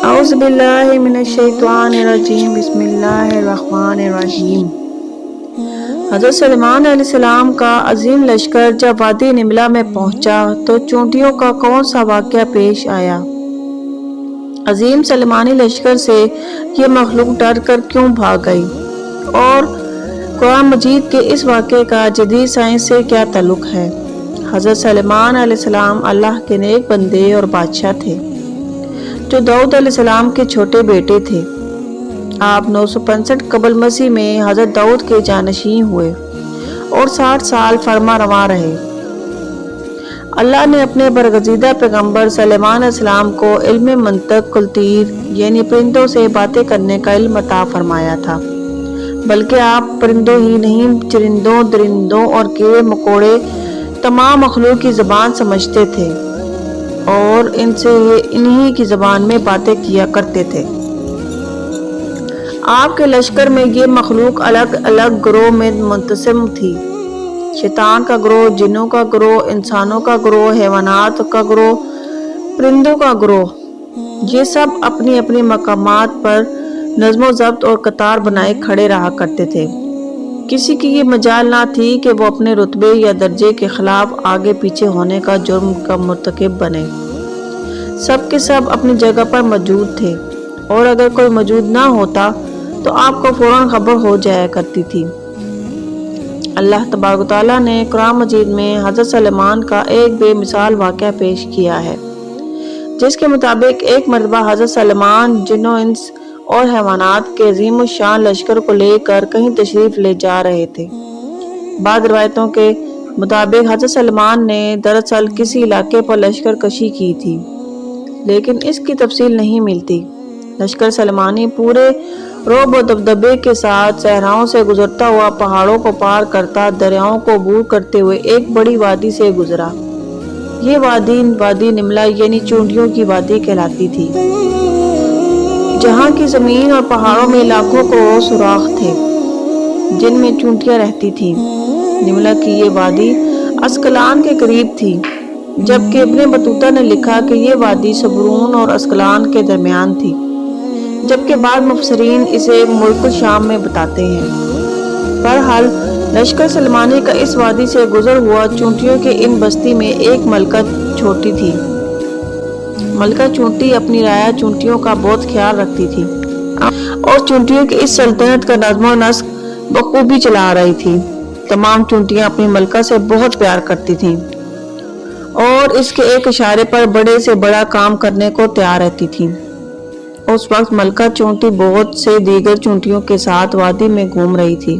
اعوذ باللہ من الشیطان الرجیم بسم اللہ الرحمن الرحیم۔ حضرت سلیمان علیہ السلام کا عظیم لشکر جب وادی نملہ میں پہنچا تو چونٹیوں کا کون سا واقعہ پیش آیا؟ عظیم سلیمانی لشکر سے یہ مخلوق ڈر کر کیوں بھاگ گئی؟ اور قرآن مجید کے اس واقعے کا جدید سائنس سے کیا تعلق ہے؟ حضرت سلیمان علیہ السلام اللہ کے نیک بندے اور بادشاہ تھے جو داؤد علیہ السلام کے چھوٹے بیٹے تھے۔ آپ 965 قبل مسیح میں حضرت داؤد کے جانشین ہوئے اور 60 سال فرما رواں رہے۔ اللہ نے اپنے برگزیدہ پیغمبر سلیمان علیہ السلام کو علم منطق الطیر یعنی پرندوں سے باتیں کرنے کا علم عطا فرمایا تھا، بلکہ آپ پرندوں ہی نہیں چرندوں، درندوں اور کیڑے مکوڑے تمام مخلوق کی زبان سمجھتے تھے اور ان سے انہی کی زبان میں باتیں کیا کرتے تھے۔ آپ کے لشکر میں یہ مخلوق الگ الگ گروہ میں منقسم تھی۔ شیطان کا گروہ، جنوں کا گروہ، انسانوں کا گروہ، حیوانات کا گروہ، پرندوں کا گروہ، یہ سب اپنی اپنی مقامات پر نظم و ضبط اور قطار بنائے کھڑے رہا کرتے تھے۔ کسی کی یہ مجال نہ تھی کہ وہ اپنے رتبے یا درجے کے خلاف آگے پیچھے ہونے کا جرم کا مرتکب بنے۔ سب کے سب اپنی جگہ پر موجود تھے اور اگر کوئی موجود نہ ہوتا تو آپ کو فوراً خبر ہو جایا کرتی تھی۔ اللہ تبارک و تعالیٰ نے قرآن مجید میں حضرت سلیمان کا ایک بے مثال واقعہ پیش کیا ہے، جس کے مطابق ایک مرتبہ حضرت سلیمان جنوں انس اور حیوانات کے عظیم الشان لشکر کو لے کر کہیں تشریف لے جا رہے تھے۔ بعض روایتوں کے مطابق حضرت سلیمان نے دراصل کسی علاقے پر لشکر کشی کی تھی، لیکن اس کی تفصیل نہیں ملتی۔ لشکر سلیمانی پورے رعب و دبدبے کے ساتھ صحراؤں سے گزرتا ہوا پہاڑوں کو پار کرتا دریاؤں کو عبور کرتے ہوئے ایک بڑی وادی سے گزرا۔ یہ وادی نملہ یعنی چونٹیوں کی وادی کہلاتی تھی، جہاں کی زمین اور پہاڑوں میں لاکھوں کروڑ سوراخ تھے جن میں چونٹیاں رہتی تھیں۔ نملہ کی یہ وادی اسکلان کے قریب تھی، جبکہ ابن بطوطہ نے لکھا کہ یہ وادی صبرون اور اسکلان کے درمیان تھی، جبکہ بعض مفسرین اسے ملک الشام میں بتاتے ہیں۔ بہرحال لشکر سلیمانی کا اس وادی سے گزر ہوا چونٹیوں کے ان بستی میں ایک ملکہ چونٹی تھی۔ ملکہ چونٹی اپنی رعایا چونٹیوں کا بہت خیال رکھتی تھی اور چونٹیوں کی اس سلطنت کا نظم و نسق بخوبی چلا رہی تھی۔ تمام چونٹیاں اپنی ملکہ سے بہت پیار کرتی تھیں اور اس کے ایک اشارے پر بڑے سے بڑا کام کرنے کو تیار رہتی تھیں۔ اس وقت ملکہ چونٹی بہت سے دیگر چونٹیوں کے ساتھ وادی میں گھوم رہی تھی۔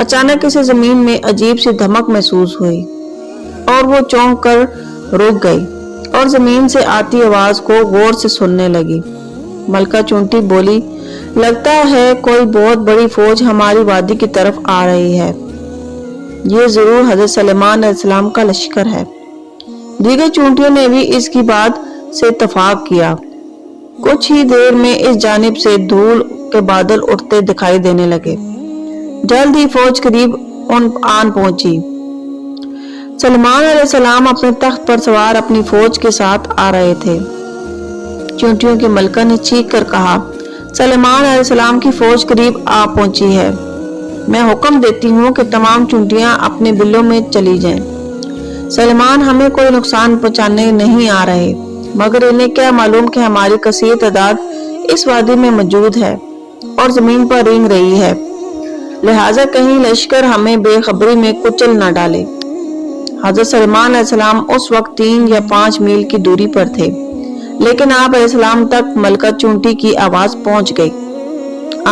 اچانک اسے زمین میں عجیب سی دھمک محسوس ہوئی اور وہ چونک کر رک گئی اور زمین سے آتی آواز کو غور سے سننے لگی۔ ملکہ چونٹی بولی، لگتا ہے کوئی بہت بڑی فوج ہماری وادی کی طرف آ رہی ہے۔ یہ ضرور حضرت سلیمان علیہ السلام کا لشکر ہے۔ دیگر چونٹیوں نے بھی اس کی بات سے اتفاق کیا۔ کچھ ہی دیر میں اس جانب سے دھول کے بادل اٹھتے دکھائی دینے لگے۔ جلد ہی فوج قریب آن پہنچی۔ سلیمان علیہ السلام اپنے تخت پر سوار اپنی فوج کے ساتھ آ رہے تھے۔ چونٹیوں کی ملکہ نے چیخ کر کہا، سلیمان علیہ السلام کی فوج قریب آ پہنچی ہے۔ میں حکم دیتی ہوں کہ تمام چونٹیاں اپنے بلوں میں چلی جائیں۔ سلیمان ہمیں کوئی نقصان پہنچانے نہیں آ رہے، مگر انہیں کیا معلوم کہ ہماری کثیر تعداد اس وادی میں موجود ہے اور زمین پر رینگ رہی ہے، لہٰذا کہیں لشکر ہمیں بے خبری میں کچل نہ ڈالے۔ حضرت سلیمان علیہ السلام اس وقت 3 یا 5 میل کی دوری پر تھے، لیکن آپ علیہ السلام تک ملکہ چونٹی کی آواز پہنچ گئی۔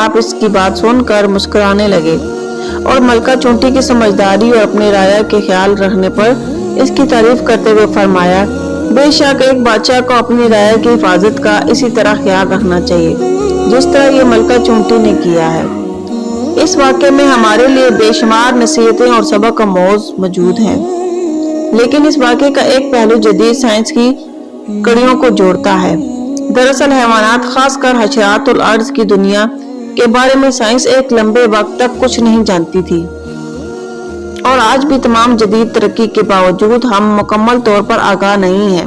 آپ اس کی بات سن کر مسکرانے لگے اور ملکہ چونٹی کی سمجھداری اور اپنے رعایا کے خیال رکھنے پر اس کی تعریف کرتے ہوئے فرمایا، بے شک ایک بادشاہ کو اپنی رعایا کی حفاظت کا اسی طرح خیال رکھنا چاہیے جس طرح یہ ملکہ چونٹی نے کیا ہے۔ اس واقعے میں ہمارے لیے بے شمار نصیحتیں اور سبق آموز موجود ہیں، لیکن اس واقعے کا ایک پہلو جدید سائنس کی کڑیوں کو جوڑتا ہے۔ دراصل حیوانات، خاص کر حشرات الارض کی دنیا کے بارے میں سائنس ایک لمبے وقت تک کچھ نہیں جانتی تھی، اور آج بھی تمام جدید ترقی کے باوجود ہم مکمل طور پر آگاہ نہیں ہیں۔